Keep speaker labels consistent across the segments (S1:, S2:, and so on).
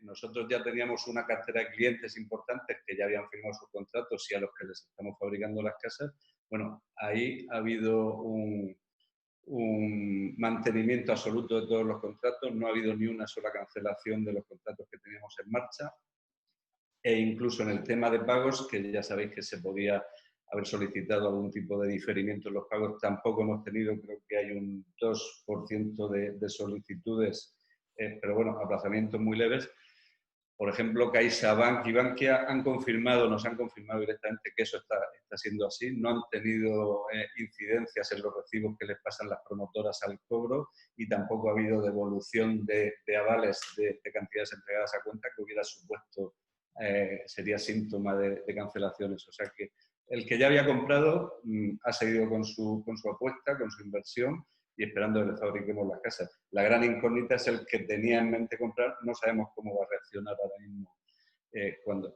S1: nosotros ya teníamos una cartera de clientes importantes que ya habían firmado sus contratos y a los que les estamos fabricando las casas. Bueno, ahí ha habido un mantenimiento absoluto de todos los contratos, no ha habido ni una sola cancelación de los contratos que teníamos en marcha, e incluso en el tema de pagos, que ya sabéis que se podía haber solicitado algún tipo de diferimiento en los pagos, tampoco hemos tenido, creo que hay un 2% de solicitudes, pero bueno, aplazamientos muy leves. Por ejemplo, CaixaBank y Bankia nos han confirmado directamente que eso está siendo así. No han tenido incidencias en los recibos que les pasan las promotoras al cobro y tampoco ha habido devolución de avales de cantidades entregadas a cuenta que hubiera supuesto, sería síntoma de cancelaciones. O sea que el que ya había comprado ha seguido con su apuesta, con su inversión, y esperando que le fabriquemos las casas. La gran incógnita es el que tenía en mente comprar, no sabemos cómo va a reaccionar ahora mismo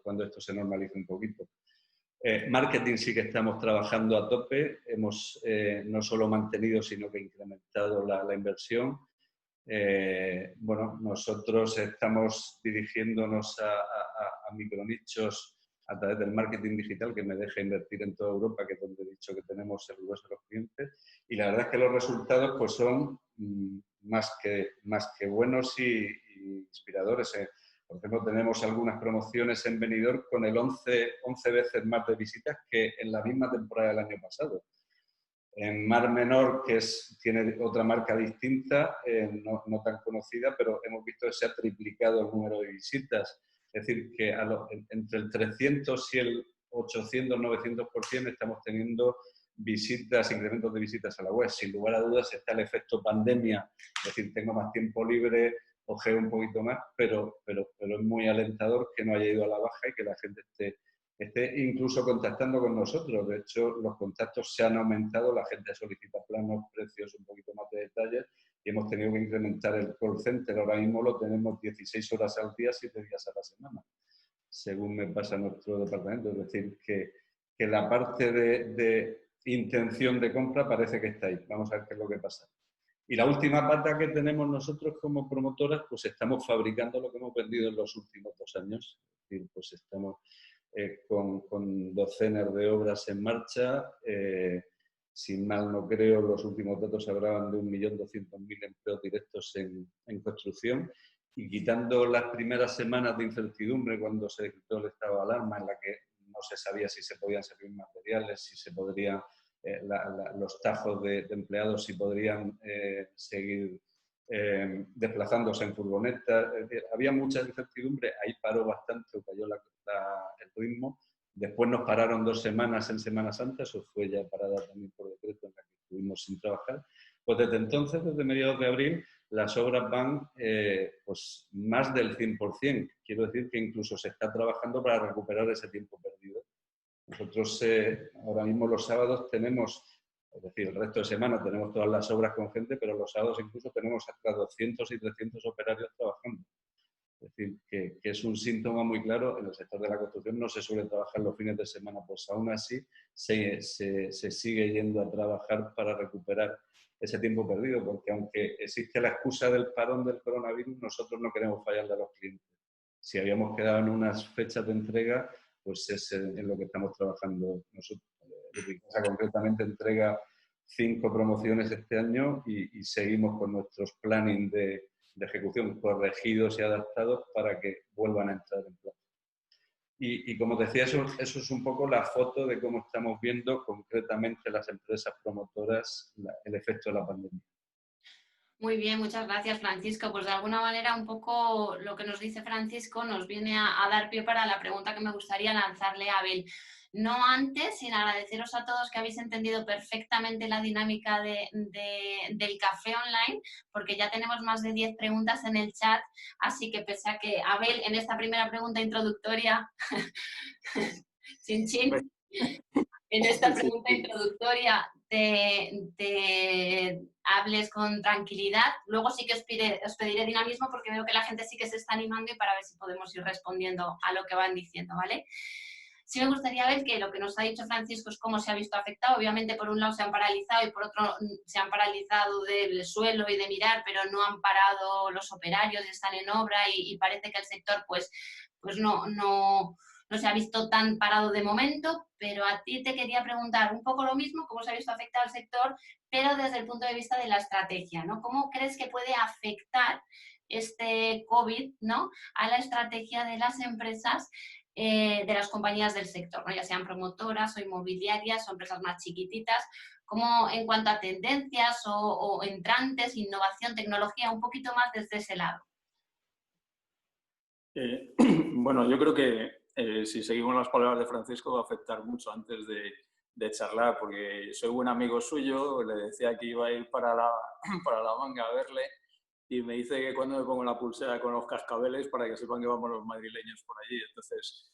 S1: cuando esto se normalice un poquito. Marketing sí que estamos trabajando a tope, hemos no solo mantenido, sino que incrementado la inversión. Bueno, nosotros estamos dirigiéndonos a micronichos a través del marketing digital que me deja invertir en toda Europa, que es donde he dicho que tenemos el grueso de los clientes, y la verdad es que los resultados pues son más que buenos y inspiradores. Por ejemplo, tenemos algunas promociones en Benidorm con el 11 veces más de visitas que en la misma temporada del año pasado. En Mar Menor, que tiene otra marca distinta, no tan conocida, pero hemos visto que se ha triplicado el número de visitas. Es decir, que entre el 300 y el 800, 900% estamos teniendo visitas, incrementos de visitas a la web. Sin lugar a dudas está el efecto pandemia, es decir, tengo más tiempo libre, ojeo un poquito más, pero es muy alentador que no haya ido a la baja y que la gente esté incluso contactando con nosotros. De hecho, los contactos se han aumentado, la gente solicita planos, precios, un poquito más de detalles, y hemos tenido que incrementar el call center. Ahora mismo lo tenemos 16 horas al día, 7 días a la semana, según me pasa nuestro departamento. Es decir, que la parte de intención de compra parece que está ahí. Vamos a ver qué es lo que pasa. Y la última pata que tenemos nosotros como promotoras, pues estamos fabricando lo que hemos vendido en los últimos 2 años. Es decir, pues estamos con docenas de obras en marcha. Si mal no creo, los últimos datos hablaban de 1.200.000 empleos directos en construcción. Y quitando las primeras semanas de incertidumbre, cuando se decretó el estado de alarma, en la que no se sabía si se podían servir materiales, si se podrían, los tajos de empleados, si podrían seguir desplazándose en furgonetas. Había mucha incertidumbre, ahí paró bastante, cayó el ritmo. Después nos pararon 2 semanas en Semana Santa, eso fue ya parada también por decreto en la que estuvimos sin trabajar. Pues desde entonces, desde mediados de abril, las obras van pues más del 100%. Quiero decir que incluso se está trabajando para recuperar ese tiempo perdido. Nosotros ahora mismo los sábados tenemos, es decir, el resto de semana tenemos todas las obras con gente, pero los sábados incluso tenemos hasta 200 y 300 operarios trabajando. Es decir, que es un síntoma muy claro. En el sector de la construcción no se suele trabajar los fines de semana, pues aún así se sigue yendo a trabajar para recuperar ese tiempo perdido, porque aunque existe la excusa del parón del coronavirus, nosotros no queremos fallarle a los clientes. Si habíamos quedado en unas fechas de entrega, pues es en lo que estamos trabajando nosotros. Lubricasa concretamente entrega 5 promociones este año y seguimos con nuestros planning de ejecución corregidos y adaptados para que vuelvan a entrar en plazo. Y como decía, eso es un poco la foto de cómo estamos viendo concretamente las empresas promotoras el efecto de la pandemia.
S2: Muy bien, muchas gracias, Francisco. Pues de alguna manera un poco lo que nos dice Francisco nos viene a dar pie para la pregunta que me gustaría lanzarle a Abel. No antes, sin agradeceros a todos que habéis entendido perfectamente la dinámica del café online, porque ya tenemos más de 10 preguntas en el chat, así que pese a que Abel en esta primera pregunta introductoria, chin chin, en esta pregunta introductoria te hables con tranquilidad. Luego sí que os pediré dinamismo porque veo que la gente sí que se está animando y para ver si podemos ir respondiendo a lo que van diciendo, ¿vale? Sí me gustaría ver que lo que nos ha dicho Francisco es cómo se ha visto afectado. Obviamente, por un lado se han paralizado y por otro se han paralizado del suelo y de mirar, pero no han parado los operarios y están en obra y parece que el sector pues no se ha visto tan parado de momento, pero a ti te quería preguntar un poco lo mismo, cómo se ha visto afectado el sector, pero desde el punto de vista de la estrategia, ¿no? ¿Cómo crees que puede afectar este COVID, ¿no?, a la estrategia de las empresas, de las compañías del sector, ¿no?, ya sean promotoras o inmobiliarias o empresas más chiquititas, como en cuanto a tendencias o entrantes, innovación, tecnología, un poquito más desde ese lado?
S3: Bueno, yo creo que si seguimos las palabras de Francisco va a afectar mucho antes de charlar, porque soy buen amigo suyo, le decía que iba a ir para la Manga a verle y me dice que cuando me pongo la pulsera con los cascabeles para que sepan que vamos los madrileños por allí. Entonces,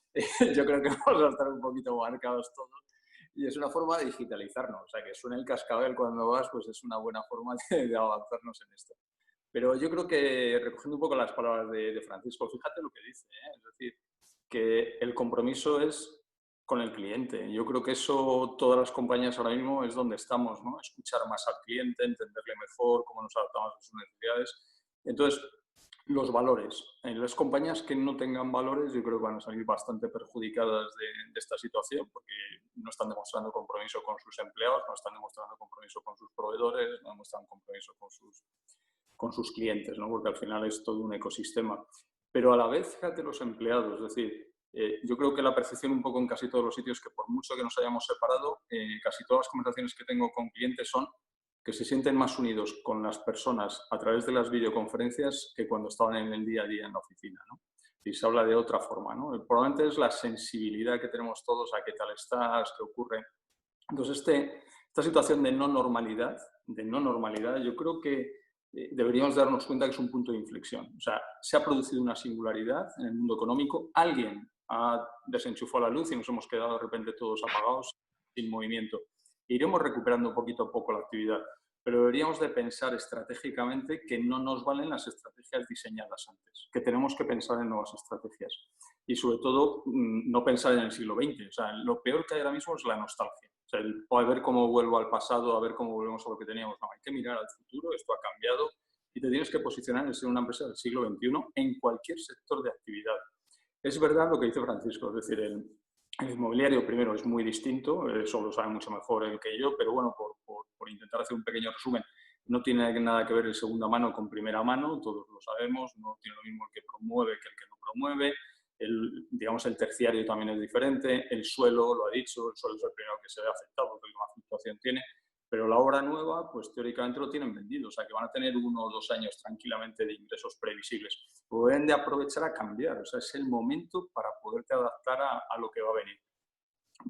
S3: yo creo que vamos a estar un poquito marcados todos y es una forma de digitalizarnos. O sea, que suene el cascabel cuando vas, pues es una buena forma de avanzarnos en esto. Pero yo creo que, recogiendo un poco las palabras de Francisco, fíjate lo que dice, ¿eh? Es decir, que el compromiso es con el cliente. Yo creo que eso, todas las compañías ahora mismo es donde estamos, ¿no? Escuchar más al cliente, entenderle mejor, cómo nos adaptamos a sus necesidades. Entonces, los valores. En las compañías que no tengan valores, yo creo que van a salir bastante perjudicadas de esta situación, porque no están demostrando compromiso con sus empleados, no están demostrando compromiso con sus proveedores, no demuestran compromiso con sus clientes, ¿no? Porque al final es todo un ecosistema. Pero a la vez, fíjate los empleados, es decir, yo creo que la percepción un poco en casi todos los sitios, que por mucho que nos hayamos separado, casi todas las conversaciones que tengo con clientes son que se sienten más unidos con las personas a través de las videoconferencias que cuando estaban en el día a día en la oficina, ¿no? Y se habla de otra forma, ¿no? Probablemente es la sensibilidad que tenemos todos a qué tal estás, qué ocurre. Entonces, esta situación de no normalidad, yo creo que deberíamos darnos cuenta que es un punto de inflexión. O sea, se ha producido una singularidad en el mundo económico, alguien ha desenchufado la luz y nos hemos quedado de repente todos apagados, sin movimiento. Iremos recuperando poquito a poco la actividad, pero deberíamos de pensar estratégicamente que no nos valen las estrategias diseñadas antes, que tenemos que pensar en nuevas estrategias y sobre todo no pensar en el siglo XX. O sea, lo peor que hay ahora mismo es la nostalgia. O sea, a ver cómo vuelvo al pasado, a ver cómo volvemos a lo que teníamos. No, hay que mirar al futuro, esto ha cambiado y te tienes que posicionar en ser una empresa del siglo XXI en cualquier sector de actividad. Es verdad lo que dice Francisco, es decir, el inmobiliario primero es muy distinto, eso lo sabe mucho mejor él que yo, pero bueno, por intentar hacer un pequeño resumen, no tiene nada que ver el segunda mano con primera mano, todos lo sabemos, no tiene lo mismo el que promueve que el que no promueve. Digamos, el terciario también es diferente, el suelo, lo ha dicho, el suelo es el primero que se ve afectado porque el que más fluctuación tiene, pero la obra nueva, pues teóricamente lo tienen vendido, o sea que van a tener 1 o 2 años tranquilamente de ingresos previsibles. Pueden de aprovechar a cambiar, o sea, es el momento para poderte adaptar a lo que va a venir.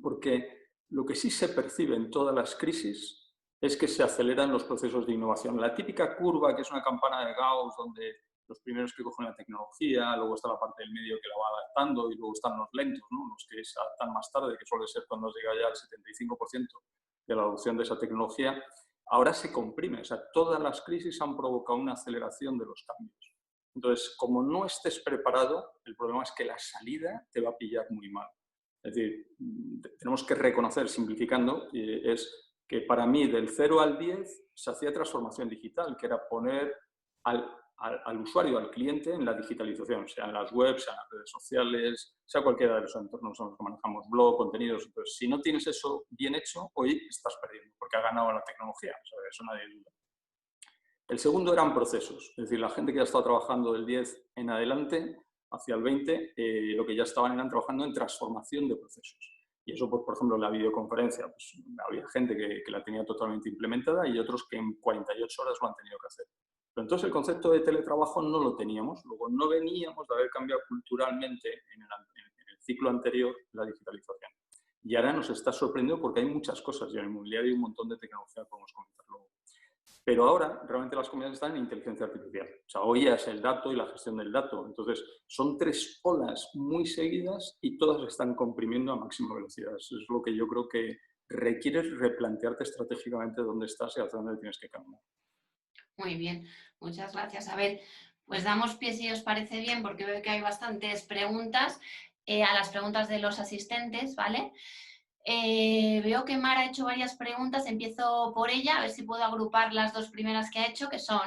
S3: Porque lo que sí se percibe en todas las crisis es que se aceleran los procesos de innovación. La típica curva, que es una campana de Gauss, donde los primeros que cogen la tecnología, luego está la parte del medio que la va adaptando y luego están los lentos, ¿no?, los que se adaptan más tarde, que suele ser cuando llega ya al 75% de la adopción de esa tecnología, ahora se comprime. O sea, todas las crisis han provocado una aceleración de los cambios. Entonces, como no estés preparado, el problema es que la salida te va a pillar muy mal. Es decir, tenemos que reconocer, simplificando, es que para mí del 0 al 10 se hacía transformación digital, que era poner al usuario, al cliente, en la digitalización, sea en las webs, sea en las redes sociales, sea cualquiera de los entornos en los que manejamos, blog, contenidos. Entonces, si no tienes eso bien hecho, hoy estás perdiendo, porque ha ganado la tecnología, o sea, eso nadie duda. El segundo eran procesos, es decir, la gente que ya estaba trabajando del 10 en adelante, hacia el 20, lo que ya estaban eran trabajando en transformación de procesos. Y eso, pues, por ejemplo, en la videoconferencia, pues, había gente que la tenía totalmente implementada y otros que en 48 horas lo han tenido que hacer. Pero entonces el concepto de teletrabajo no lo teníamos, luego no veníamos de haber cambiado culturalmente en el ciclo anterior la digitalización. Y ahora nos está sorprendiendo porque hay muchas cosas y en el inmobiliario hay un montón de tecnología, podemos comentar luego. Pero ahora realmente las comunidades están en inteligencia artificial. O sea, hoy es el dato y la gestión del dato. Entonces, son 3 olas muy seguidas y todas están comprimiendo a máxima velocidad. Eso es lo que yo creo que requieres replantearte estratégicamente dónde estás y hacia dónde tienes que caminar.
S2: Muy bien, muchas gracias. A ver, pues damos pie si os parece bien, porque veo que hay bastantes preguntas. a las preguntas de los asistentes, ¿vale? Veo que Mar ha hecho varias preguntas, empiezo por ella, a ver si puedo agrupar las dos primeras que ha hecho, que son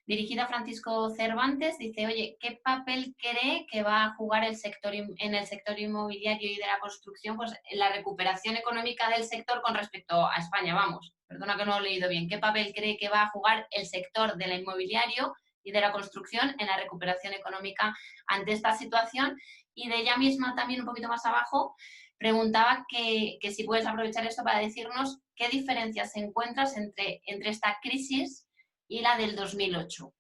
S2: dirigida a Francisco Cervantes, dice, oye, ¿qué papel cree que va a jugar el sector en el sector inmobiliario y de la construcción, pues en la recuperación económica del sector con respecto a España? Vamos, perdona que no lo he leído bien. ¿Qué papel cree que va a jugar el sector del inmobiliario y de la construcción en la recuperación económica ante esta situación? Y de ella misma también un poquito más abajo, preguntaba que si puedes aprovechar esto para decirnos qué diferencias encuentras entre esta crisis y la del 2008.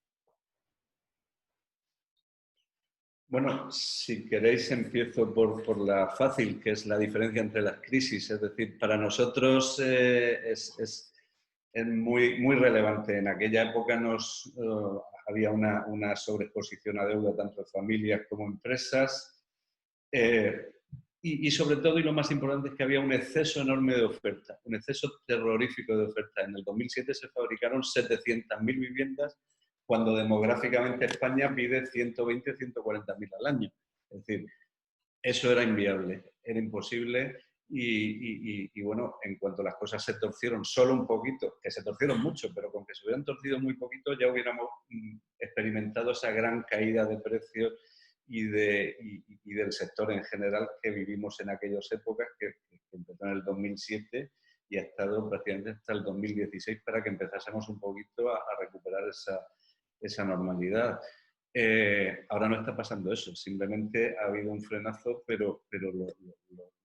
S1: Bueno, si queréis empiezo por la fácil, que es la diferencia entre las crisis. Es decir, para nosotros es muy, muy relevante. En aquella época había una sobreexposición a deuda tanto de familias como empresas. Y sobre todo, y lo más importante, es que había un exceso enorme de oferta, un exceso terrorífico de oferta. En el 2007 se fabricaron 700.000 viviendas, cuando demográficamente España pide 120, 140.000 al año. Es decir, eso era inviable, era imposible. Y bueno, en cuanto las cosas se torcieron solo un poquito, que se torcieron mucho, pero con que se hubieran torcido muy poquito, ya hubiéramos experimentado esa gran caída de precios y del sector en general que vivimos en aquellas épocas, que empezó en el 2007 y ha estado prácticamente hasta el 2016 para que empezásemos un poquito a recuperar esa normalidad. Ahora no está pasando eso, simplemente ha habido un frenazo, pero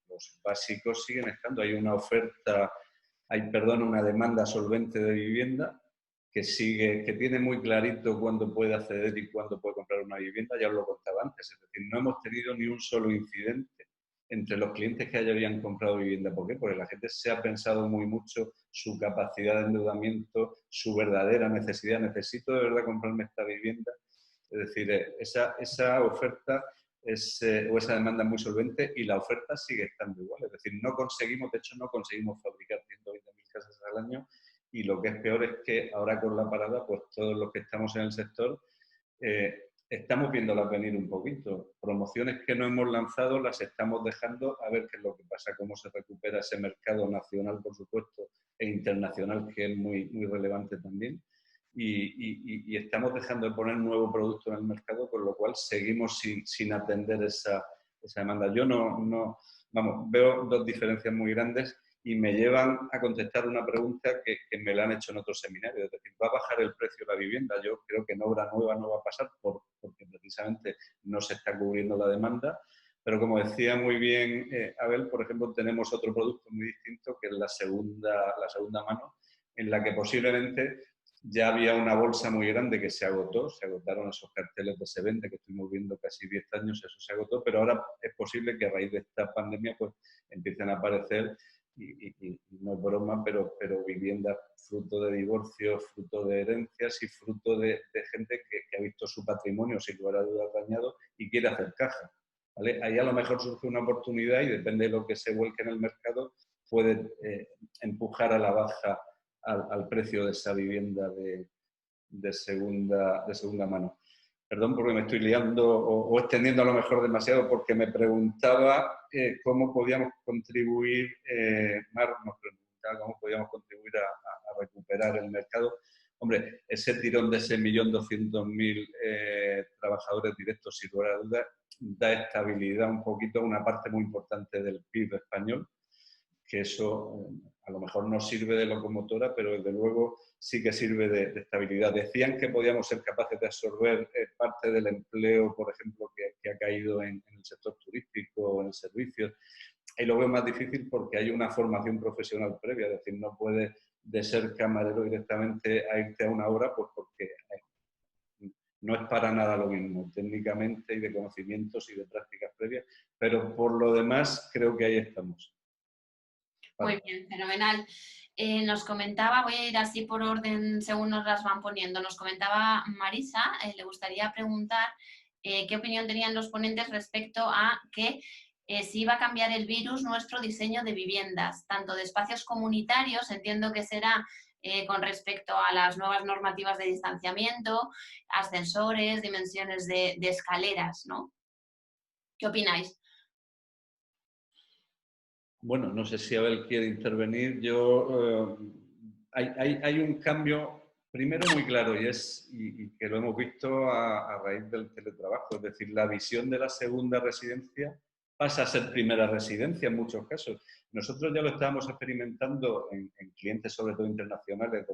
S1: los básicos siguen estando. Hay una oferta, una demanda solvente de vivienda que tiene muy clarito cuándo puede acceder y cuándo puede comprar una vivienda, ya os lo contaba antes. Es decir, no hemos tenido ni un solo incidente entre los clientes que habían comprado vivienda. ¿Por qué? Porque la gente se ha pensado muy mucho su capacidad de endeudamiento, su verdadera necesidad. ¿Necesito de verdad comprarme esta vivienda? Es decir, esa oferta o esa demanda es muy solvente y la oferta sigue estando igual. Es decir, no conseguimos fabricar 120.000 casas al año, y lo que es peor es que ahora con la parada, pues todos los que estamos en el sector estamos viéndolas venir un poquito. Promociones que no hemos lanzado las estamos dejando a ver qué es lo que pasa, cómo se recupera ese mercado nacional, por supuesto, e internacional, que es muy, muy relevante también. Y estamos dejando de poner nuevo producto en el mercado, con lo cual seguimos sin atender esa demanda. Yo veo dos diferencias muy grandes y me llevan a contestar una pregunta que me la han hecho en otros seminarios. Es decir, ¿va a bajar el precio de la vivienda? Yo creo que en obra nueva no va a pasar porque precisamente no se está cubriendo la demanda. Pero como decía muy bien Abel, por ejemplo, tenemos otro producto muy distinto, que es la segunda mano, en la que posiblemente ya había una bolsa muy grande que se agotaron esos carteles de se vende que estuvimos viendo casi 10 años, eso se agotó, pero ahora es posible que a raíz de esta pandemia pues empiecen a aparecer, y no es broma, pero viviendas fruto de divorcios, fruto de herencias y fruto de gente que ha visto su patrimonio sin lugar a dudas dañado y quiere hacer caja. ¿Vale? Ahí a lo mejor surge una oportunidad y depende de lo que se vuelque en el mercado, puede empujar a la baja al precio de esa vivienda de segunda mano. Perdón porque me estoy liando o extendiendo a lo mejor demasiado, porque me preguntaba cómo podíamos contribuir, Mar nos preguntaba cómo podíamos contribuir a recuperar el mercado. Hombre, ese tirón de ese 1.200.000 trabajadores directos, sin lugar a dudas, da estabilidad un poquito a una parte muy importante del PIB español, que eso a lo mejor no sirve de locomotora, pero desde luego sí que sirve de estabilidad. Decían que podíamos ser capaces de absorber parte del empleo, por ejemplo, que ha caído en el sector turístico o en el servicio. Ahí lo veo más difícil porque hay una formación profesional previa, es decir, no puedes de ser camarero directamente a irte a una obra, pues porque no es para nada lo mismo, técnicamente y de conocimientos y de prácticas previas, pero por lo demás creo que ahí estamos.
S2: Muy bien, fenomenal. Nos comentaba, voy a ir así por orden según nos las van poniendo, nos comentaba Marisa, le gustaría preguntar qué opinión tenían los ponentes respecto a que si iba a cambiar el virus nuestro diseño de viviendas, tanto de espacios comunitarios, entiendo que será con respecto a las nuevas normativas de distanciamiento, ascensores, dimensiones de escaleras, ¿no? ¿Qué opináis?
S1: Bueno, no sé si Abel quiere intervenir. Hay un cambio, primero muy claro, y que lo hemos visto a raíz del teletrabajo, es decir, la visión de la segunda residencia pasa a ser primera residencia en muchos casos. Nosotros ya lo estábamos experimentando en clientes, sobre todo internacionales,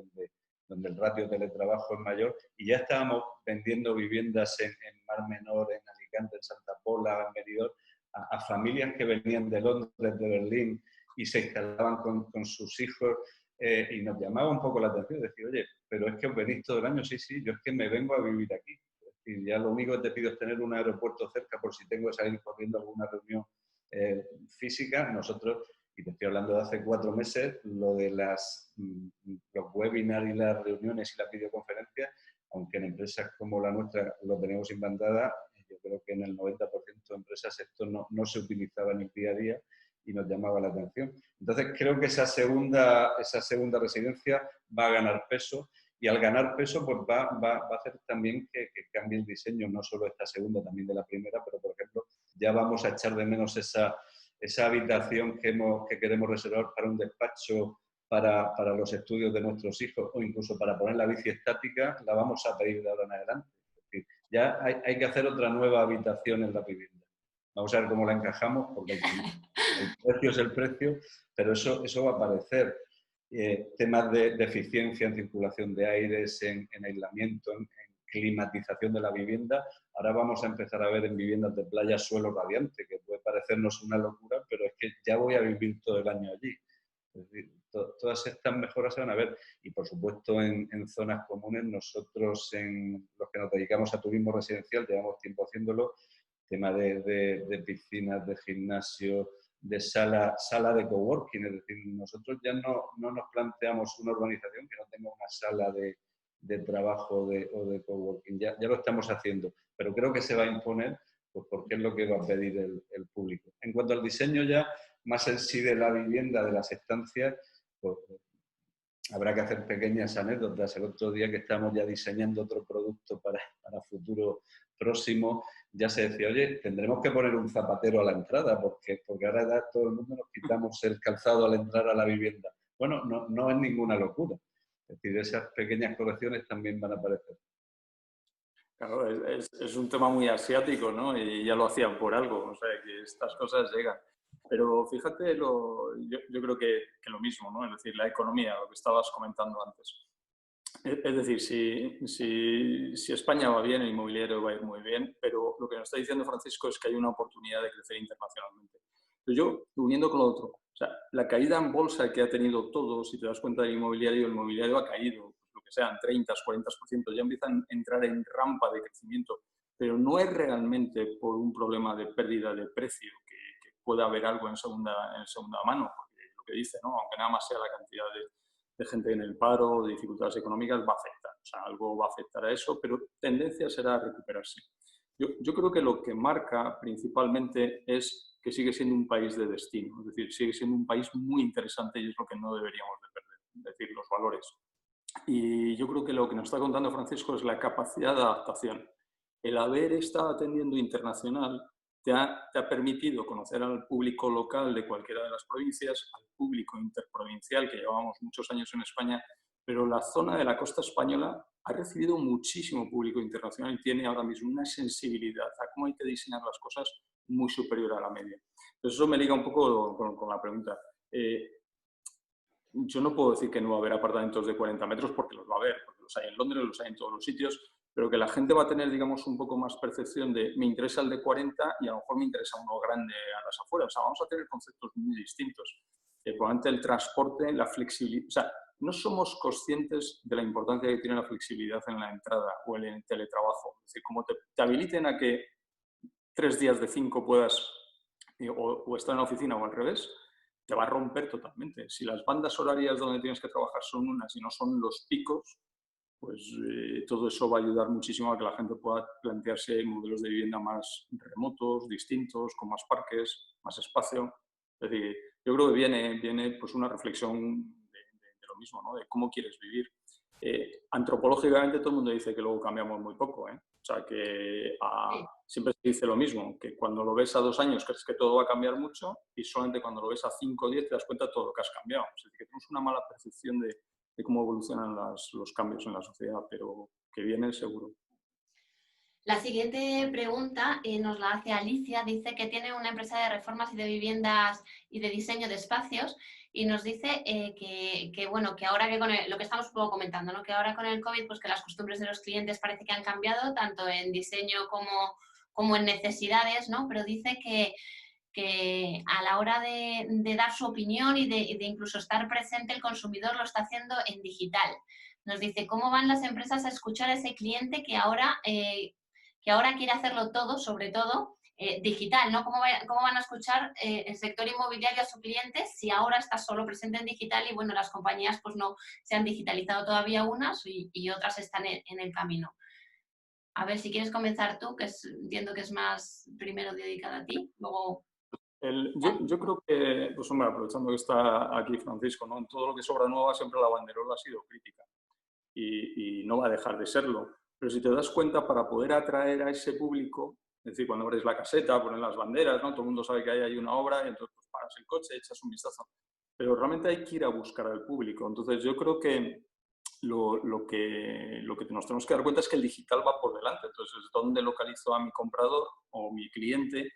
S1: donde el ratio de teletrabajo es mayor, y ya estábamos vendiendo viviendas en Mar Menor, en Alicante, en Santa Pola, en Benidorm, a familias que venían de Londres, de Berlín, y se instalaban con sus hijos, y nos llamaba un poco la atención, decir, oye, pero es que os venís todo el año, sí, yo es que me vengo a vivir aquí. Y ya lo único que te pido es tener un aeropuerto cerca por si tengo que salir corriendo a alguna reunión física. Nosotros, y te estoy hablando de hace 4 meses, lo de los webinars y las reuniones y las videoconferencias, aunque en empresas como la nuestra lo tenemos implantada, yo creo que en el 90% de empresas esto no se utilizaba en el día a día y nos llamaba la atención. Entonces creo que esa segunda residencia va a ganar peso, y al ganar peso pues va a hacer también que cambie el diseño, no solo esta segunda, también de la primera, pero por ejemplo ya vamos a echar de menos esa habitación que queremos reservar para un despacho, para los estudios de nuestros hijos, o incluso para poner la bici estática, la vamos a pedir de ahora en adelante. Es decir, ya hay que hacer otra nueva habitación en la vivienda. Vamos a ver cómo la encajamos, porque el precio es el precio, pero eso va a aparecer. Temas de eficiencia en circulación de aires, en aislamiento, en climatización de la vivienda. Ahora vamos a empezar a ver en viviendas de playa suelo radiante, que puede parecernos una locura, pero es que ya voy a vivir todo el año allí. Es decir, todas estas mejoras se van a ver, y por supuesto en zonas comunes. Nosotros, en los que nos dedicamos a turismo residencial, llevamos tiempo haciéndolo, tema de piscinas, de gimnasio, de sala de coworking. Es decir, nosotros ya no nos planteamos una urbanización que no tenga una sala de trabajo o de coworking. Ya lo estamos haciendo, pero creo que se va a imponer, pues porque es lo que va a pedir el público. En cuanto al diseño ya más en sí de la vivienda, de las estancias, pues habrá que hacer pequeñas anécdotas. El otro día que estamos ya diseñando otro producto para futuro próximo, ya se decía, oye, tendremos que poner un zapatero a la entrada, porque ahora ya todo el mundo nos quitamos el calzado al entrar a la vivienda. Bueno, no es ninguna locura. Es decir, esas pequeñas correcciones también van a aparecer.
S3: Claro, es un tema muy asiático, ¿no? Y ya lo hacían por algo, o sea, que estas cosas llegan. Pero fíjate, yo creo que lo mismo, ¿no? Es decir, la economía, lo que estabas comentando antes. Es decir, si España va bien, el inmobiliario va a ir muy bien, pero lo que nos está diciendo Francisco es que hay una oportunidad de crecer internacionalmente. Pero yo, uniendo con lo otro, o sea, la caída en bolsa que ha tenido todo, si te das cuenta del inmobiliario, el inmobiliario ha caído, pues, lo que sean, 30, 40%, ya empiezan a entrar en rampa de crecimiento, pero no es realmente por un problema de pérdida de precio, que pueda haber algo en segunda mano, porque lo que dice, ¿no? Aunque nada más sea la cantidad de gente en el paro, de dificultades económicas, va a afectar. O sea, algo va a afectar a eso, pero tendencia será a recuperarse. Yo creo que lo que marca principalmente es que sigue siendo un país de destino, es decir, sigue siendo un país muy interesante, y es lo que no deberíamos de perder, es decir, los valores. Y yo creo que lo que nos está contando Francisco es la capacidad de adaptación. El haber estado atendiendo internacional te ha permitido conocer al público local de cualquiera de las provincias, al público interprovincial, que llevamos muchos años en España, pero la zona de la costa española ha recibido muchísimo público internacional y tiene ahora mismo una sensibilidad a cómo hay que diseñar las cosas muy superior a la media. Entonces eso me liga un poco con la pregunta. Yo no puedo decir que no va a haber apartamentos de 40 metros, porque los va a haber, porque los hay en Londres, los hay en todos los sitios, pero que la gente va a tener, digamos, un poco más percepción de me interesa el de 40 y a lo mejor me interesa uno grande a las afueras. O sea, vamos a tener conceptos muy distintos. Probablemente el transporte, la flexibilidad. O sea, no somos conscientes de la importancia que tiene la flexibilidad en la entrada o en el teletrabajo. Es decir, como te habiliten a que 3 días de 5 puedas o estar en la oficina o al revés, te va a romper totalmente. Si las bandas horarias donde tienes que trabajar son unas y no son los picos, pues todo eso va a ayudar muchísimo a que la gente pueda plantearse modelos de vivienda más remotos, distintos, con más parques, más espacio. Es decir, yo creo que viene pues una reflexión de lo mismo, ¿no? De cómo quieres vivir. Antropológicamente todo el mundo dice que luego cambiamos muy poco, ¿eh? O sea, que
S2: Sí.
S3: siempre se dice lo mismo, que cuando lo ves a 2 años crees que todo va a cambiar mucho y solamente cuando lo ves a 5 o 10 te das cuenta de todo lo que has cambiado. Es decir, que tenemos una mala percepción de cómo evolucionan los cambios en la sociedad, pero que vienen seguro.
S2: La siguiente pregunta nos la hace Alicia. Dice que tiene una empresa de reformas y de viviendas y de diseño de espacios y nos dice bueno, que ahora que con lo que estamos un poco comentando, ¿no? Que ahora con el COVID, pues que las costumbres de los clientes parece que han cambiado, tanto en diseño como en necesidades, ¿no? Pero dice que a la hora de dar su opinión y de incluso estar presente, el consumidor lo está haciendo en digital. Nos dice, ¿cómo van las empresas a escuchar a ese cliente que ahora quiere hacerlo todo, sobre todo, digital, ¿no? ¿Cómo van a escuchar el sector inmobiliario a su cliente si ahora está solo presente en digital y, bueno, las compañías pues no se han digitalizado todavía unas y otras están en el camino? A ver, si quieres comenzar tú, que entiendo que es más primero dedicada a ti, luego...
S3: Yo creo que, pues hombre, aprovechando que está aquí Francisco, ¿no? En todo lo que es obra nueva siempre la banderola ha sido crítica y no va a dejar de serlo. Pero si te das cuenta, para poder atraer a ese público, es decir, cuando abres la caseta, pones las banderas, ¿no? Todo el mundo sabe que hay una obra y entonces pues, paras el coche, echas un vistazo. Pero realmente hay que ir a buscar al público. Entonces yo creo que lo que nos tenemos que dar cuenta es que el digital va por delante. Entonces, ¿dónde localizo a mi comprador o mi cliente?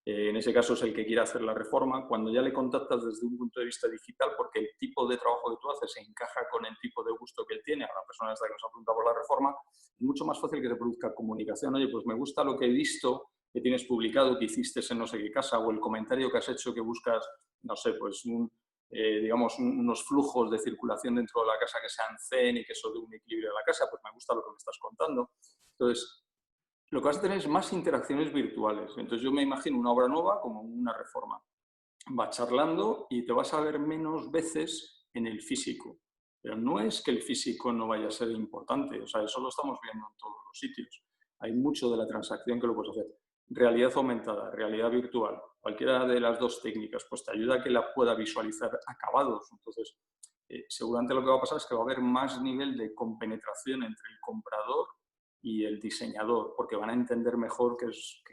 S3: En ese caso es el que quiere hacer la reforma. Cuando ya le contactas desde un punto de vista digital, porque el tipo de trabajo que tú haces se encaja con el tipo de gusto que él tiene, a la persona esta que nos ha preguntado por la reforma, es mucho más fácil que se produzca comunicación. Oye, pues me gusta lo que he visto, que tienes publicado, que hiciste en no sé qué casa, o el comentario que has hecho que buscas, no sé, pues digamos, unos flujos de circulación dentro de la casa que sean zen y que eso dé un equilibrio de la casa, pues me gusta lo que me estás contando. Entonces, lo que vas a tener es más interacciones virtuales. Entonces, yo me imagino una obra nueva como una reforma. Va charlando y te vas a ver menos veces en el físico. Pero no es que el físico no vaya a ser importante, o sea, eso lo estamos viendo en todos los sitios. Hay mucho de la transacción que lo puedes hacer. Realidad aumentada, realidad virtual, cualquiera de las dos técnicas, pues te ayuda a que la pueda visualizar acabados. Entonces, seguramente lo que va a pasar es que va a haber más nivel de compenetración entre el comprador y el diseñador, porque van a entender mejor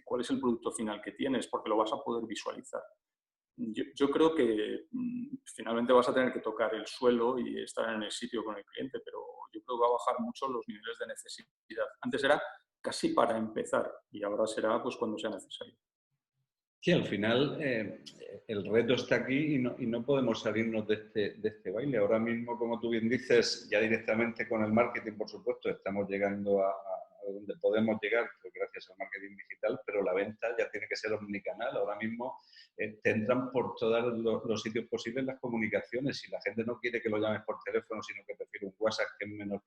S3: cuál es el producto final que tienes, porque lo vas a poder visualizar. Yo creo que finalmente vas a tener que tocar el suelo y estar en el sitio con el cliente, pero yo creo que va a bajar mucho los niveles de necesidad. Antes era casi para empezar y ahora será pues cuando sea necesario.
S1: Sí, al final el reto está aquí y no podemos salirnos de este baile. Ahora mismo, como tú bien dices, ya directamente con el marketing, por supuesto, estamos llegando a donde podemos llegar, pues gracias al marketing digital, pero la venta ya tiene que ser omnicanal. Ahora mismo te entran por todos los sitios posibles las comunicaciones. Si la gente no quiere que lo llames por teléfono, sino que prefiere un WhatsApp que es menos...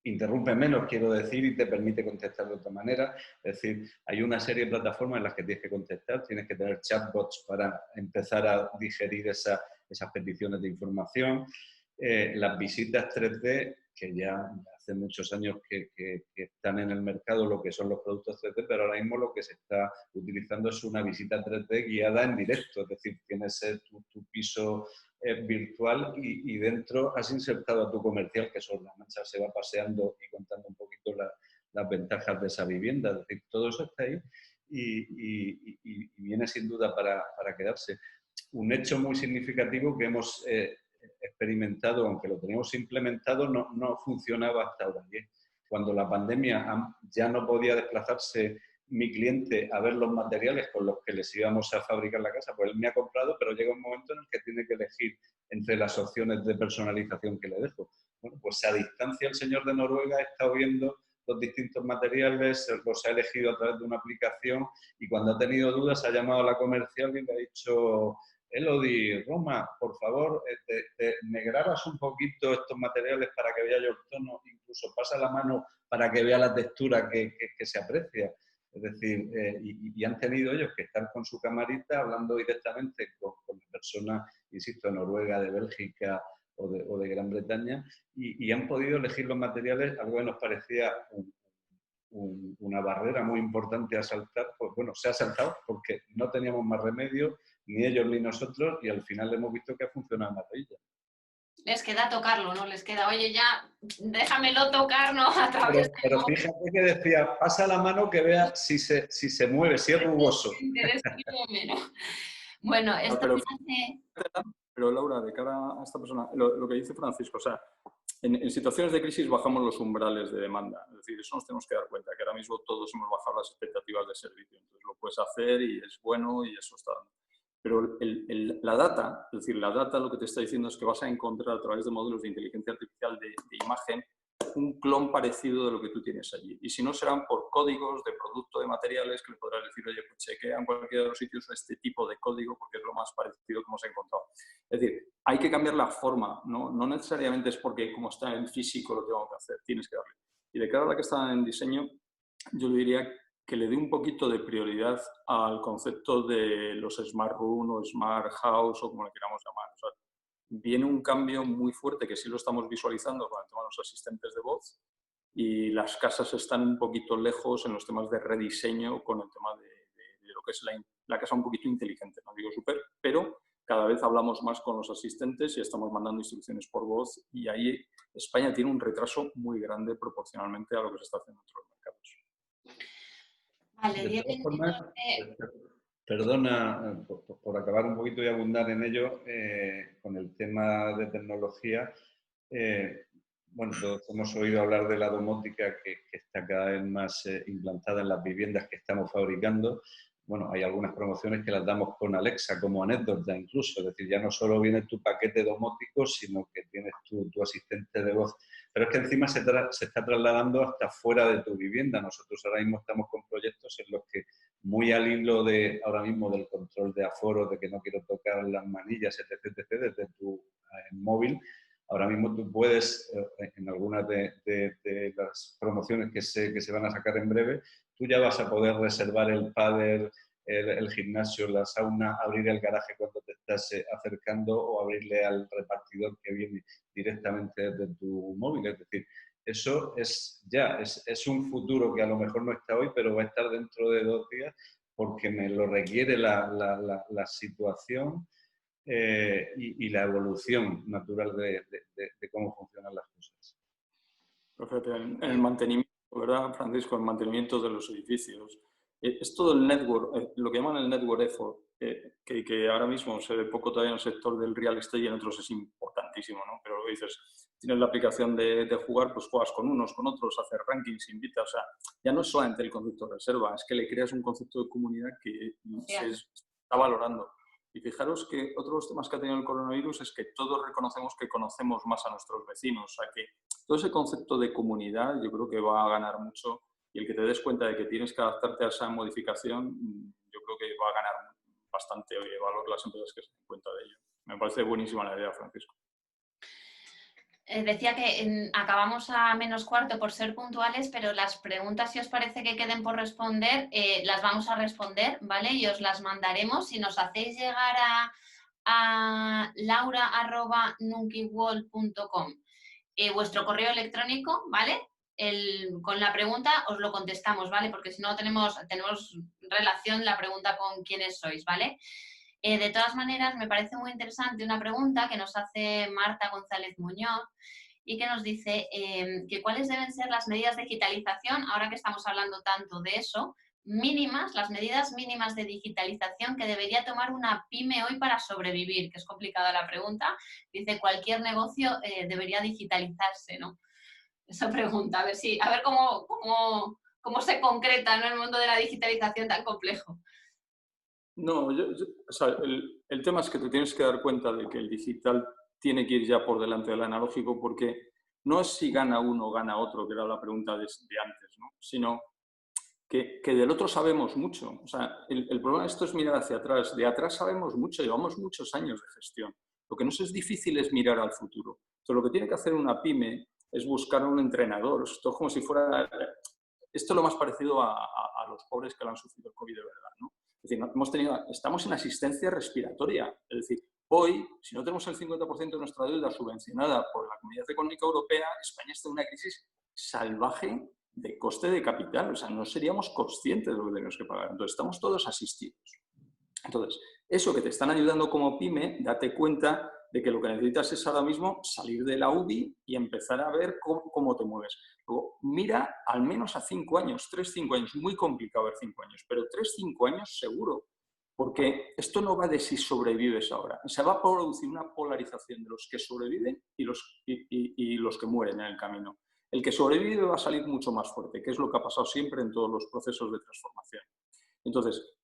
S1: interrumpe menos, quiero decir, y te permite contestar de otra manera. Es decir, hay una serie de plataformas en las que tienes que contestar, tienes que tener chatbots para empezar a digerir esas peticiones de información. Las visitas 3D, que ya hace muchos años que están en el mercado lo que son los productos 3D, pero ahora mismo lo que se está utilizando es una visita 3D guiada en directo, es decir, tienes tu piso virtual y dentro has insertado a tu comercial que sobre la marcha se va paseando y contando un poquito las ventajas de esa vivienda. Es decir, todo eso está ahí y viene sin duda para quedarse. Un hecho muy significativo que hemos experimentado, aunque lo teníamos implementado, no funcionaba hasta ahora. Cuando la pandemia ya no podía desplazarse mi cliente a ver los materiales con los que les íbamos a fabricar la casa, pues él me ha comprado, pero llega un momento en el que tiene que elegir entre las opciones de personalización que le dejo. Bueno, pues a distancia el señor de Noruega ha estado viendo los distintos materiales, los ha elegido a través de una aplicación y cuando ha tenido dudas ha llamado a la comercial y le ha dicho: Elodie, Roma, por favor, me grabas un poquito estos materiales para que vea yo el tono, incluso pasa la mano para que vea la textura que se aprecia. Es decir, y han tenido ellos que estar con su camarita hablando directamente con personas, insisto, de Noruega, de Bélgica o de Gran Bretaña, y han podido elegir los materiales, algo que nos parecía una barrera muy importante a saltar. Pues bueno, se ha saltado porque no teníamos más remedio, ni ellos ni nosotros, y al final hemos visto que ha funcionado a maravilla.
S2: Les queda tocarlo, ¿no? Les queda, oye, ya, déjamelo tocar, ¿no? A través
S1: Pero fíjate que decía, pasa la mano que vea si se mueve, si es rugoso.
S2: Bueno,
S3: No,
S2: esto me hace...
S3: pero Laura, de cara a esta persona, lo que dice Francisco, o sea, en situaciones de crisis bajamos los umbrales de demanda. Es decir, eso nos tenemos que dar cuenta, que ahora mismo todos hemos bajado las expectativas de servicio. Entonces lo puedes hacer y es bueno y eso está dando. Pero la data, es decir, la data lo que te está diciendo es que vas a encontrar a través de modelos de inteligencia artificial de imagen un clon parecido de lo que tú tienes allí. Y si no, serán por códigos de producto, de materiales, que le podrás decir, oye, pues chequea en cualquiera de los sitios este tipo de código porque es lo más parecido que hemos encontrado. Es decir, hay que cambiar la forma, ¿no? No necesariamente es porque como está en físico lo tengo que hacer, tienes que darle. Y de cara a la que está en diseño, yo le diría que le dé un poquito de prioridad al concepto de los Smart Room o Smart House o como le queramos llamar. O sea, viene un cambio muy fuerte que sí lo estamos visualizando con el tema de los asistentes de voz y las casas están un poquito lejos en los temas de rediseño con el tema de lo que es la casa un poquito inteligente, no digo súper, pero cada vez hablamos más con los asistentes y estamos mandando instrucciones por voz y ahí España tiene un retraso muy grande proporcionalmente a lo que se está haciendo en otros mercados.
S2: Vale,
S1: De todas formas, perdona por acabar un poquito y abundar en ello, con el tema de tecnología. Bueno, todos hemos oído hablar de la domótica que está cada vez más implantada en las viviendas que estamos fabricando. Bueno, hay algunas promociones que las damos con Alexa como anécdota incluso. Es decir, ya no solo viene tu paquete domótico, sino que tienes tu asistente de voz. Pero es que encima se está trasladando hasta fuera de tu vivienda. Nosotros ahora mismo estamos con proyectos en los que, muy al hilo de ahora mismo del control de aforo, de que no quiero tocar las manillas, etc., desde tu móvil, ahora mismo tú puedes, en algunas de las promociones que se van a sacar en breve, tú ya vas a poder reservar el pádel, el gimnasio, la sauna, abrir el garaje cuando te estás acercando o abrirle al repartidor que viene directamente desde tu móvil. Es decir, eso es un futuro que a lo mejor no está hoy, pero va a estar dentro de 2 días porque me lo requiere la situación y la evolución natural de cómo funcionan las cosas.
S3: Perfecto. En el mantenimiento, ¿verdad, Francisco? El mantenimiento de los edificios. Es todo el network, lo que llaman el network effort, que ahora mismo se ve poco todavía en el sector del real estate y en otros es importantísimo, ¿no? Pero lo que dices, tienes la aplicación de jugar, pues juegas con unos, con otros, hacer rankings, invitas, o sea, ya no es solamente el concepto de reserva, es que le creas un concepto de comunidad que se está valorando. Y fijaros que otro de los temas que ha tenido el coronavirus es que todos reconocemos que conocemos más a nuestros vecinos, o sea que todo ese concepto de comunidad yo creo que va a ganar mucho y el que te des cuenta de que tienes que adaptarte a esa modificación, yo creo que va a ganar bastante valor las empresas que se den cuenta de ello. Me parece buenísima la idea, Francisco.
S2: Decía que acabamos a -4 por ser puntuales, pero las preguntas, si os parece que queden por responder, las vamos a responder, ¿vale? Y os las mandaremos. Si nos hacéis llegar a laura@nunkiworld.com vuestro correo electrónico, ¿vale? Con la pregunta os lo contestamos, ¿vale? Porque si no tenemos relación la pregunta con quiénes sois, ¿vale? De todas maneras, me parece muy interesante una pregunta que nos hace Marta González Muñoz y que nos dice que cuáles deben ser las medidas de digitalización, ahora que estamos hablando tanto de eso, mínimas, las medidas mínimas de digitalización que debería tomar una pyme hoy para sobrevivir, que es complicada la pregunta. Dice, cualquier negocio debería digitalizarse, ¿no? Esa pregunta, a ver cómo se concreta, ¿no?, el mundo de la digitalización tan complejo.
S3: No, o sea, el tema es que te tienes que dar cuenta de que el digital tiene que ir ya por delante del analógico porque no es si gana uno o gana otro, que era la pregunta de antes, ¿no? Sino que del otro sabemos mucho. O sea, el problema de esto es mirar hacia atrás. De atrás sabemos mucho, llevamos muchos años de gestión. Lo que nos es difícil es mirar al futuro. Entonces, lo que tiene que hacer una pyme es buscar un entrenador. Esto es como si fuera... Esto es lo más parecido a los pobres que le han sufrido el COVID de verdad, ¿no? Es decir, estamos en asistencia respiratoria. Es decir, hoy, si no tenemos el 50% de nuestra deuda subvencionada por la Comunidad Económica Europea, España está en una crisis salvaje de coste de capital. O sea, no seríamos conscientes de lo que tenemos que pagar. Entonces, estamos todos asistidos. Entonces, eso que te están ayudando como pyme, date cuenta de que lo que necesitas es ahora mismo salir de la UBI y empezar a ver cómo te mueves. Luego, mira al menos a 5 años, 3-5 años, muy complicado ver 5 años, pero 3-5 años seguro, porque esto no va de si sobrevives ahora. Se va a producir una polarización de los que sobreviven y los que mueren en el camino. El que sobrevive va a salir mucho más fuerte, que es lo que ha pasado siempre en todos los procesos de transformación. Entonces,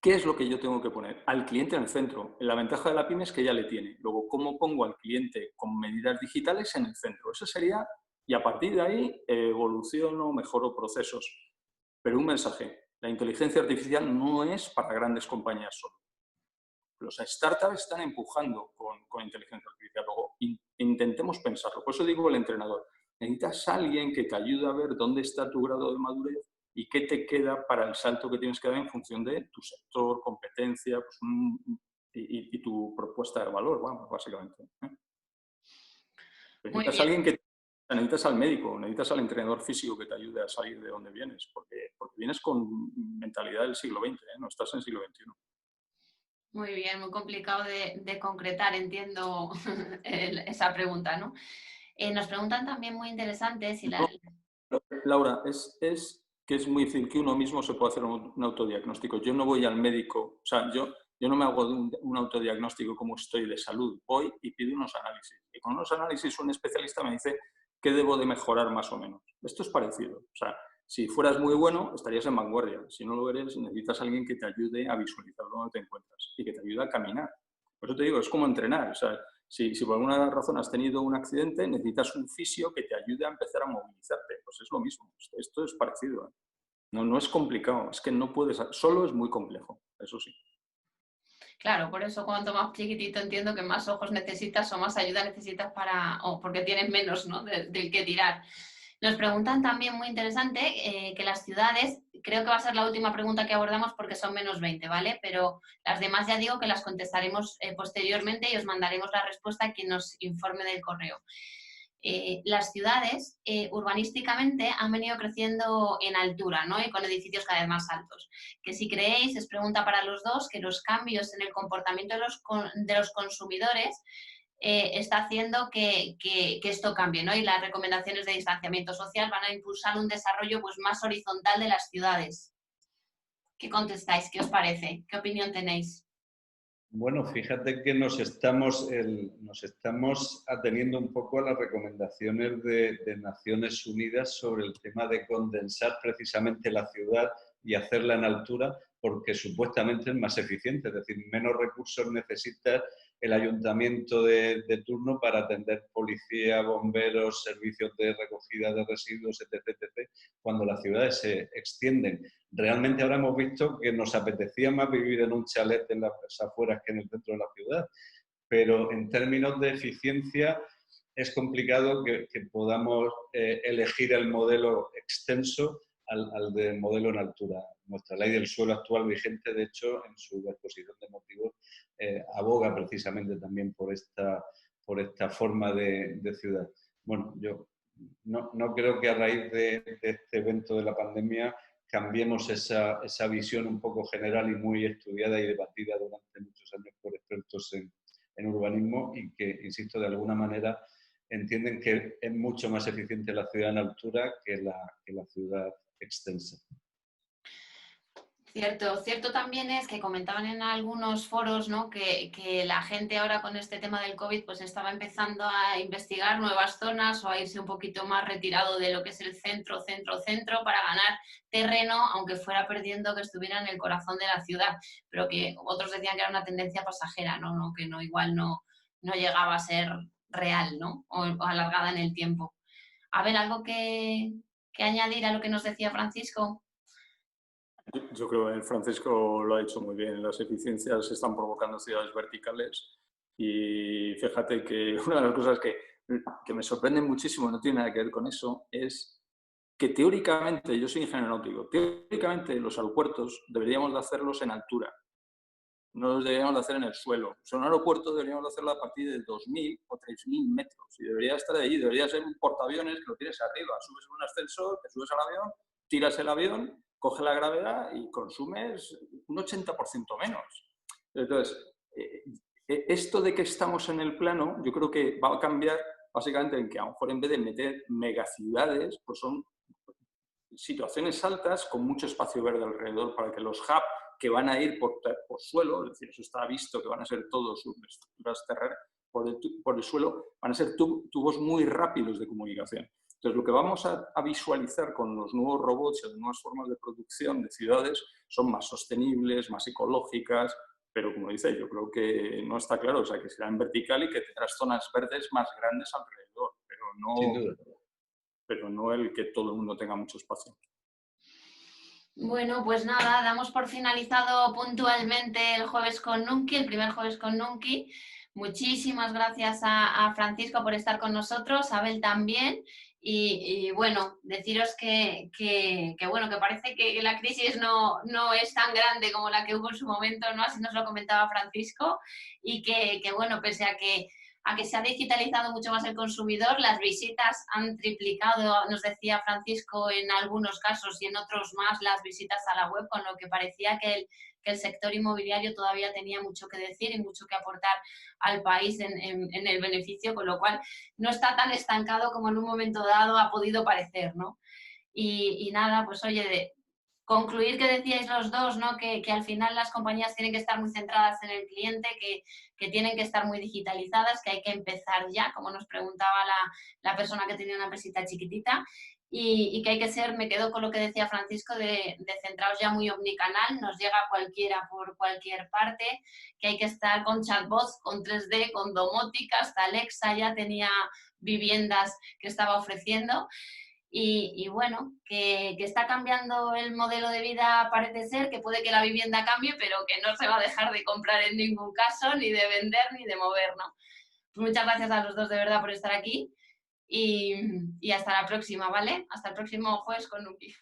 S3: ¿qué es lo que yo tengo que poner? Al cliente en el centro. La ventaja de la pyme es que ya le tiene. Luego, ¿cómo pongo al cliente con medidas digitales en el centro? Eso sería, y a partir de ahí evoluciono, mejoro procesos. Pero un mensaje, la inteligencia artificial no es para grandes compañías solo. Los startups están empujando con inteligencia artificial. Luego, intentemos pensarlo. Por eso digo el entrenador. Necesitas a alguien que te ayude a ver dónde está tu grado de madurez y qué te queda para el salto que tienes que dar en función de tu sector, competencia pues, y tu propuesta de valor, bueno, básicamente. Necesitas a alguien que... Necesitas al médico, necesitas al entrenador físico que te ayude a salir de donde vienes, porque vienes con mentalidad del siglo XX, no estás en el siglo XXI.
S2: Muy bien, muy complicado de concretar, entiendo esa pregunta, ¿no? Nos preguntan también muy interesante si la...
S3: Laura, es que es muy difícil que uno mismo se pueda hacer un autodiagnóstico. Yo no voy al médico, o sea, yo no me hago un autodiagnóstico como estoy de salud. Voy y pido unos análisis. Y con unos análisis un especialista me dice qué debo de mejorar más o menos. Esto es parecido. O sea, si fueras muy bueno, estarías en vanguardia. Si no lo eres, necesitas a alguien que te ayude a visualizar dónde te encuentras y que te ayude a caminar. Por eso te digo, es como entrenar. O sea, si por alguna razón has tenido un accidente, necesitas un fisio que te ayude a empezar a movilizarte. Pues es lo mismo. Esto es parecido. No es complicado. Es que no puedes... Solo es muy complejo, eso sí.
S2: Claro, por eso cuanto más chiquitito entiendo que más ojos necesitas o más ayuda necesitas o porque tienes menos, ¿no? del que tirar. Nos preguntan también, muy interesante, que las ciudades, creo que va a ser la última pregunta que abordamos porque son menos 20, ¿vale? Pero las demás ya digo que las contestaremos posteriormente y os mandaremos la respuesta a quien nos informe del correo. Las ciudades urbanísticamente han venido creciendo en altura, ¿no? Y con edificios cada vez más altos. Que si creéis, es pregunta para los dos, que los cambios en el comportamiento de los consumidores está haciendo que esto cambie, ¿no? Y las recomendaciones de distanciamiento social van a impulsar un desarrollo pues, más horizontal de las ciudades. ¿Qué contestáis? ¿Qué os parece? ¿Qué opinión tenéis?
S1: Bueno, fíjate que nos estamos ateniendo un poco a las recomendaciones de Naciones Unidas sobre el tema de condensar precisamente la ciudad y hacerla en altura, porque supuestamente es más eficiente, es decir, menos recursos necesita el ayuntamiento de turno para atender policía, bomberos, servicios de recogida de residuos, etc., cuando las ciudades se extienden. Realmente ahora hemos visto que nos apetecía más vivir en un chalet en las afueras que en el centro de la ciudad, pero en términos de eficiencia es complicado que podamos elegir el modelo extenso al del modelo en altura. Nuestra ley del suelo actual vigente, de hecho, en su exposición de motivos, aboga precisamente también por esta forma de ciudad. Bueno, yo no creo que a raíz de este evento de la pandemia cambiemos esa visión un poco general y muy estudiada y debatida durante muchos años por expertos en urbanismo y que, insisto, de alguna manera entienden que es mucho más eficiente la ciudad en altura que la ciudad extensa.
S2: Cierto también es que comentaban en algunos foros, ¿no? que la gente ahora con este tema del COVID pues estaba empezando a investigar nuevas zonas o a irse un poquito más retirado de lo que es el centro para ganar terreno, aunque fuera perdiendo que estuviera en el corazón de la ciudad, pero que otros decían que era una tendencia pasajera, ¿no? Que no, igual no llegaba a ser real, ¿no? o alargada en el tiempo. A ver, ¿algo que añadir a lo que nos decía Francisco?
S3: Yo creo que Francisco lo ha hecho muy bien. Las eficiencias están provocando ciudades verticales y fíjate que una de las cosas que me sorprende muchísimo, no tiene nada que ver con eso, es que teóricamente, yo soy ingeniero náutico, teóricamente los aeropuertos deberíamos de hacerlos en altura, no los deberíamos de hacer en el suelo. O sea, un aeropuerto deberíamos de hacerlo a partir de 2.000 o 3.000 metros y debería estar ahí, debería ser un portaaviones que lo tienes arriba, subes en un ascensor, te subes al avión, tiras el avión, coge la gravedad y consumes un 80% menos. Entonces, Esto de que estamos en el plano, yo creo que va a cambiar básicamente en que a lo mejor en vez de meter megaciudades, pues son situaciones altas con mucho espacio verde alrededor para que los hubs que van a ir por suelo, es decir, eso está visto que van a ser todos estructuras terrestres por el suelo, van a ser tubos muy rápidos de comunicación. Entonces, lo que vamos a visualizar con los nuevos robots y las nuevas formas de producción de ciudades son más sostenibles, más ecológicas, pero como dice, yo creo que no está claro, o sea, que será en vertical y que tendrás zonas verdes más grandes alrededor,
S1: Sin duda.
S3: pero no el que todo el mundo tenga mucho espacio.
S2: Bueno, pues nada, damos por finalizado puntualmente el jueves con Nunki, el primer jueves con Nunki. Muchísimas gracias a Francisco por estar con nosotros, a Abel también. Y bueno, deciros que bueno, que parece que la crisis no es tan grande como la que hubo en su momento, ¿no? Así nos lo comentaba Francisco. Y que bueno, pese a que se ha digitalizado mucho más el consumidor, las visitas han triplicado, nos decía Francisco, en algunos casos y en otros más las visitas a la web, con lo que parecía que el sector inmobiliario todavía tenía mucho que decir y mucho que aportar al país en el beneficio, con lo cual no está tan estancado como en un momento dado ha podido parecer, ¿no? Y nada, pues oye, concluir que decíais los dos, ¿no? Que al final las compañías tienen que estar muy centradas en el cliente, que tienen que estar muy digitalizadas, que hay que empezar ya, como nos preguntaba la persona que tenía una empresita chiquitita, y que hay que ser, me quedo con lo que decía Francisco, de centrados ya muy omnicanal, nos llega cualquiera por cualquier parte, que hay que estar con chatbots, con 3D, con domótica, hasta Alexa ya tenía viviendas que estaba ofreciendo. Y bueno, que está cambiando el modelo de vida, parece ser, que puede que la vivienda cambie, pero que no se va a dejar de comprar en ningún caso, ni de vender, ni de mover, ¿no? Pues muchas gracias a los dos de verdad por estar aquí y hasta la próxima, ¿vale? Hasta el próximo jueves con Nuki.